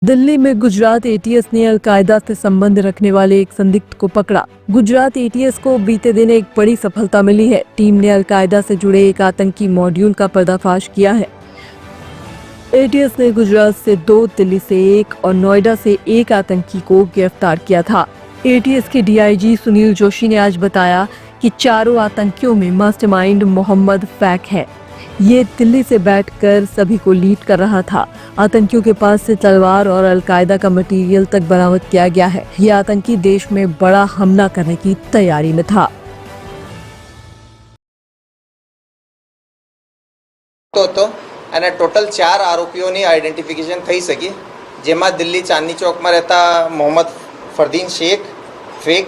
दिल्ली में गुजरात एटीएस ने अलकायदा से संबंध रखने वाले एक संदिग्ध को पकड़ा। गुजरात एटीएस को बीते दिन एक बड़ी सफलता मिली है। टीम ने अलकायदा से जुड़े एक आतंकी मॉड्यूल का पर्दाफाश किया है। एटीएस ने गुजरात से 2, दिल्ली से 1 और नोएडा से 1 आतंकी को गिरफ्तार किया था। एटीएस के डीआईजी सुनील जोशी ने आज बताया कि चारों आतंकियों में मास्टरमाइंड मोहम्मद फैक है। ये दिल्ली से बैठकर सभी को लीड कर रहा था। आतंकियों के पास से तलवार और अलकायदा का मटेरियल तक बरामद किया गया है। ये आतंकी देश में बड़ा हमला करने की तैयारी में था। અને ટોટલ 4 આરોપીઓની આઈડેન્ટિફિકેશન થઈ શકી, જેમાં દિલ્હી ચાંદની ચોકમાં રહેતા મોહમ્મદ ફરદીન શેખ ફેક,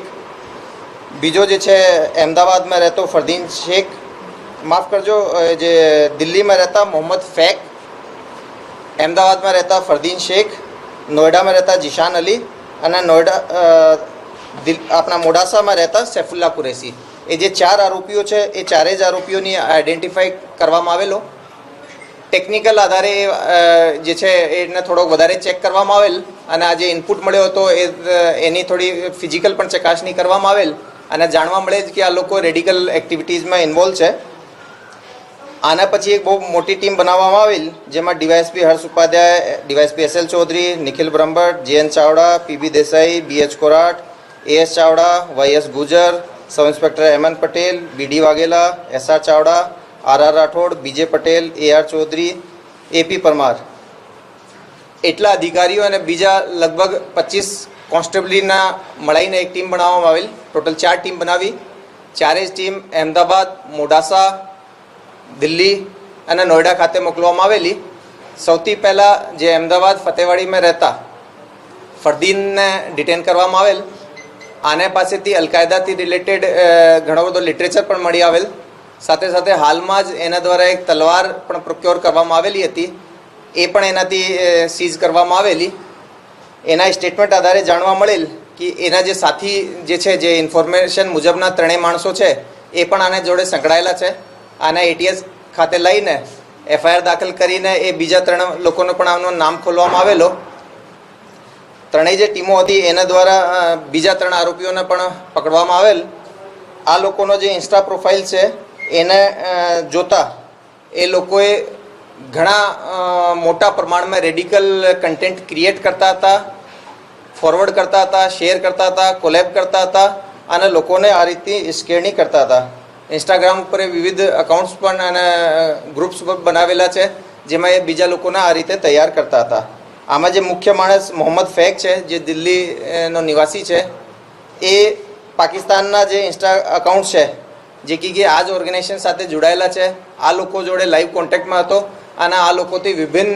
બીજો જે છે અમદાવાદમાં રહેતો ફરદીન શેખ, માફ કરજો, જે દિલ્હીમાં રહેતા મોહમ્મદ ફેક, અમદાવાદમાં રહેતા ફરદીન શેખ, નોઈડામાં રહેતા જીશાન અલી અને આપણા મોડાસામાં રહેતા સૈફુલ્લા કુરેશી. એ જે 4 આરોપીઓ છે એ ચારે જ આરોપીઓની આઈડેન્ટિફાઈ કરવામાં આવેલો. ટેકનિકલ આધારે જે છે એને થોડોક વધારે ચેક કરવામાં આવેલ અને આ જે ઇનપુટ મળ્યો હતો એની થોડી ફિઝિકલ પણ ચકાસણી કરવામાં આવેલ અને જાણવા મળે કે આ લોકો રેડિકલ એક્ટિવિટીઝમાં ઇન્વોલ્વ છે. આના પછી એક બહુ મોટી ટીમ બનાવવામાં આવેલ, જેમાં DYSP Harsh Upadhyay, DYSP SL Chaudhary, Nikhil Brahmbhatt, JN Chavda, PB Desai, BH Korat, AS Chavda, YS Gujar, sub inspector Hemant Patel, BD Vaghela, SR Chavda, RR Rathod, BJ Patel, AR Chaudhary, AP Parmar, એટલા અધિકારીઓ અને બીજા લગભગ 25 કોન્સ્ટેબલના મળીને એક ટીમ બનાવવામાં આવેલ. ટોટલ 4 ટીમ બનાવી. ચારેય ટીમ અમદાવાદ, મોડાસા, દિલ્હી અને નોઈડા ખાતે મોકલવામાં આવેલી. સૌથી પહેલાં જે અમદાવાદ ફતેવાડીમાં રહેતા ફરદીનને ડિટેન કરવામાં આવેલ. આને પાસેથી અલકાયદાથી રિલેટેડ ઘણો બધો લિટરેચર પણ મળી આવેલ. સાથે સાથે હાલમાં જ એના દ્વારા એક તલવાર પણ પ્રોક્યોર કરવામાં આવેલી હતી, એ પણ એનાથી સીઝ કરવામાં આવેલી. એના સ્ટેટમેન્ટ આધારે જાણવા મળેલ કે એના જે સાથી જે છે, જે ઇન્ફોર્મેશન મુજબના 3 માણસો છે એ પણ આને જોડે સંકળાયેલા છે. આને એટીએસ ખાતે લઈને એફઆઈઆર દાખલ કરીને એ બીજા 3 લોકોનો પણ આનું નામ ખોલવામાં આવેલો. ત્રણેય જે ટીમો હતી એના દ્વારા બીજા 3 આરોપીઓને પણ પકડવામાં આવેલ. આ લોકોનો જે ઇન્સ્ટા પ્રોફાઇલ છે એને જોતા એ લોકોએ ઘણા મોટા પ્રમાણમાં રેડિકલ કન્ટેન્ટ ક્રિએટ કરતા હતા, ફોરવર્ડ કરતા હતા, શેર કરતા હતા, કોલેબ કરતા હતા અને લોકોને આ રીતે સ્કેરની કરતા હતા. ઇન્સ્ટાગ્રામ ઉપર વિવિધ અકાઉન્ટ્સ પણ અને ગ્રુપ્સ બનાવેલા છે, જેમાં એ બીજા લોકોને આ રીતે તૈયાર કરતા હતા. આમાં જે મુખ્ય માણસ મોહમ્મદ ફેક છે, જે દિલ્હીનો નિવાસી છે, એ પાકિસ્તાનના જે ઇન્સ્ટા અકાઉન્ટ છે જે કે આ જ ઓર્ગેનાઇઝેશન સાથે જોડાયેલા છે, આ લોકો જોડે લાઈવ કોન્ટેક્ટમાં હતો અને આ લોકોથી વિભિન્ન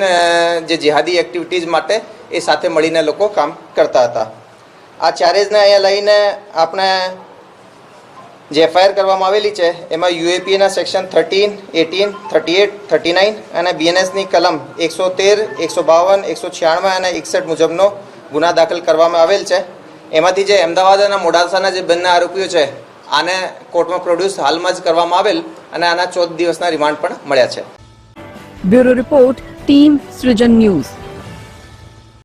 જે જેહાદી એક્ટિવિટીઝ માટે એ સાથે મળીને લોકો કામ કરતા હતા. આ ચારેજને અહીંયા લઈને આપણે જે એફઆઈઆર કરવામાં આવેલી છે એમાં યુએપીના સેક્શન 13, 18, 38, 39 અને બીએનએસની કલમ 113, 152, 196 અને 61 મુજબનો ગુના દાખલ કરવામાં આવેલ છે. એમાંથી જે અમદાવાદ અને મોડાસાના જે બંને આરોપીઓ છે આને કોર્ટમાં પ્રોડ્યુસ હાલમાં જ કરવામાં આવેલ અને આના 14 દિવસના રિમાન્ડ પણ મળ્યા છે. Bureau report, team Srujan news.